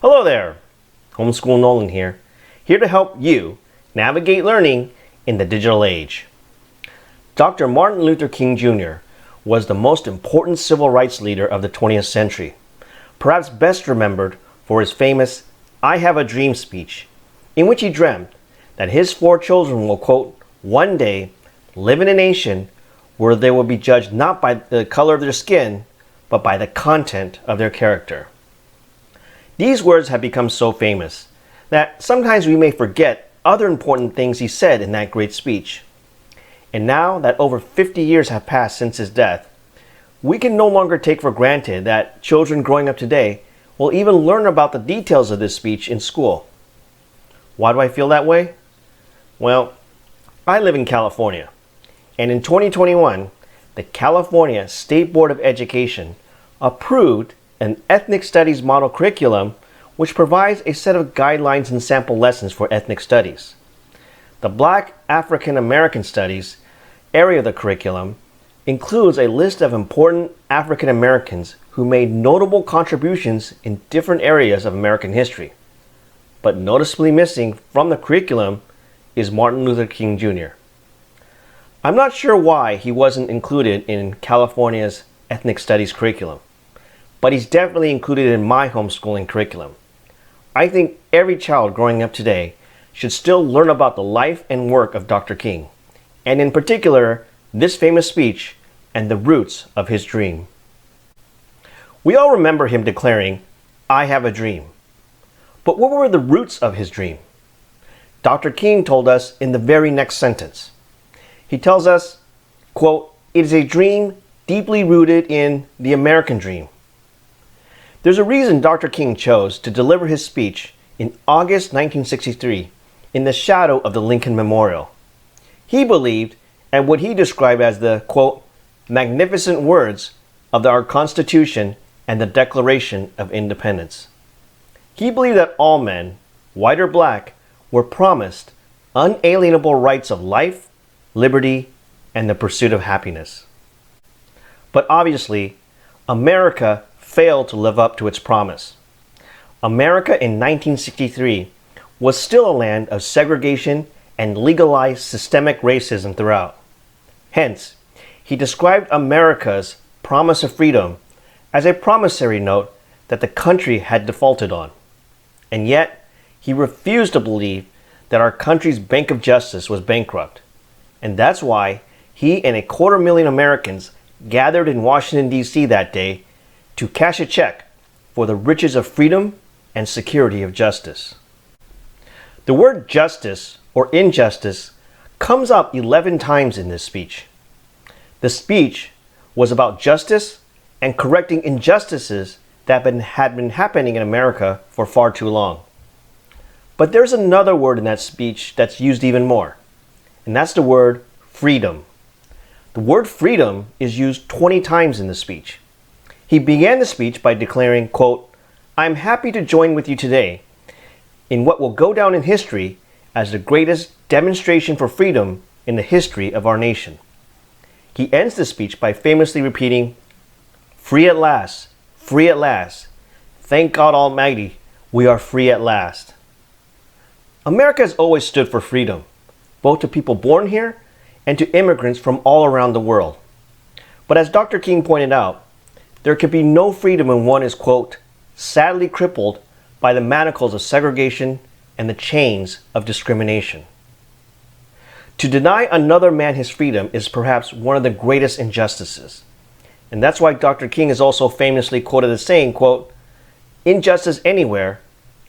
Hello there, Homeschool Nolan here to help you navigate learning in the digital age. Dr. Martin Luther King Jr. was the most important civil rights leader of the 20th century, perhaps best remembered for his famous "I Have a Dream" speech, in which he dreamt that his 4 children will, quote, one day live in a nation where they will be judged not by the color of their skin, but by the content of their character. These words have become so famous that sometimes we may forget other important things he said in that great speech. And now that over 50 years have passed since his death, we can no longer take for granted that children growing up today will even learn about the details of this speech in school. Why do I feel that way? Well, I live in California, and in 2021, the California State Board of Education approved an ethnic studies model curriculum which provides a set of guidelines and sample lessons for ethnic studies. The Black African American Studies area of the curriculum includes a list of important African Americans who made notable contributions in different areas of American history. But noticeably missing from the curriculum is Martin Luther King Jr. I'm not sure why he wasn't included in California's ethnic studies curriculum, but he's definitely included in my homeschooling curriculum. I think every child growing up today should still learn about the life and work of Dr. King, and in particular, this famous speech and the roots of his dream. We all remember him declaring, "I have a dream." But what were the roots of his dream? Dr. King told us in the very next sentence. He tells us, quote, "It is a dream deeply rooted in the American dream." There's a reason Dr. King chose to deliver his speech in August 1963 in the shadow of the Lincoln Memorial. He believed in what he described as the, quote, "magnificent words of our Constitution and the Declaration of Independence." He believed that all men, white or black, were promised unalienable rights of life, liberty, and the pursuit of happiness. But obviously, America failed to live up to its promise. America in 1963 was still a land of segregation and legalized systemic racism throughout. Hence, he described America's promise of freedom as a promissory note that the country had defaulted on. And yet, he refused to believe that our country's Bank of Justice was bankrupt. And that's why he and 250,000 Americans gathered in Washington, D.C. that day to cash a check for the riches of freedom and security of justice. The word justice or injustice comes up 11 times in this speech. The speech was about justice and correcting injustices that had been happening in America for far too long. But there's another word in that speech that's used even more, and that's the word freedom. The word freedom is used 20 times in the speech. He began the speech by declaring, quote, "I'm happy to join with you today in what will go down in history as the greatest demonstration for freedom in the history of our nation." He ends the speech by famously repeating, "Free at last, free at last. Thank God Almighty, we are free at last." America has always stood for freedom, both to people born here and to immigrants from all around the world. But as Dr. King pointed out, there can be no freedom when one is, quote, "sadly crippled by the manacles of segregation and the chains of discrimination." To deny another man his freedom is perhaps one of the greatest injustices. And that's why Dr. King is also famously quoted as saying, quote, "Injustice anywhere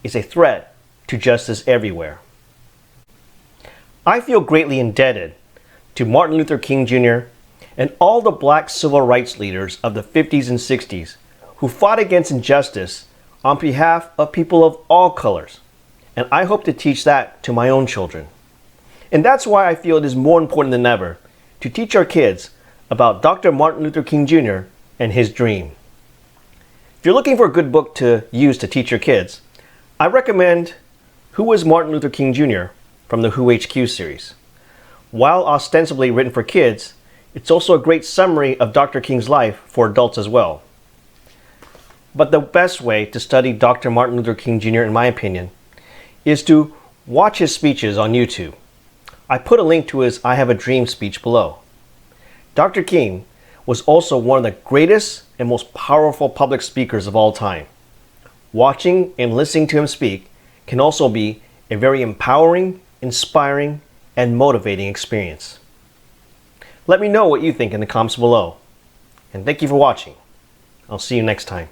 is a threat to justice everywhere." I feel greatly indebted to Martin Luther King Jr. and all the black civil rights leaders of the 50s and 60s who fought against injustice on behalf of people of all colors. And I hope to teach that to my own children. And that's why I feel it is more important than ever to teach our kids about Dr. Martin Luther King Jr. and his dream. If you're looking for a good book to use to teach your kids, I recommend Who Was Martin Luther King Jr. from the Who HQ series. While ostensibly written for kids, it's also a great summary of Dr. King's life for adults as well. But the best way to study Dr. Martin Luther King Jr., in my opinion, is to watch his speeches on YouTube. I put a link to his I Have a Dream speech below. Dr. King was also one of the greatest and most powerful public speakers of all time. Watching and listening to him speak can also be a very empowering, inspiring, and motivating experience. Let me know what you think in the comments below. And thank you for watching. I'll see you next time.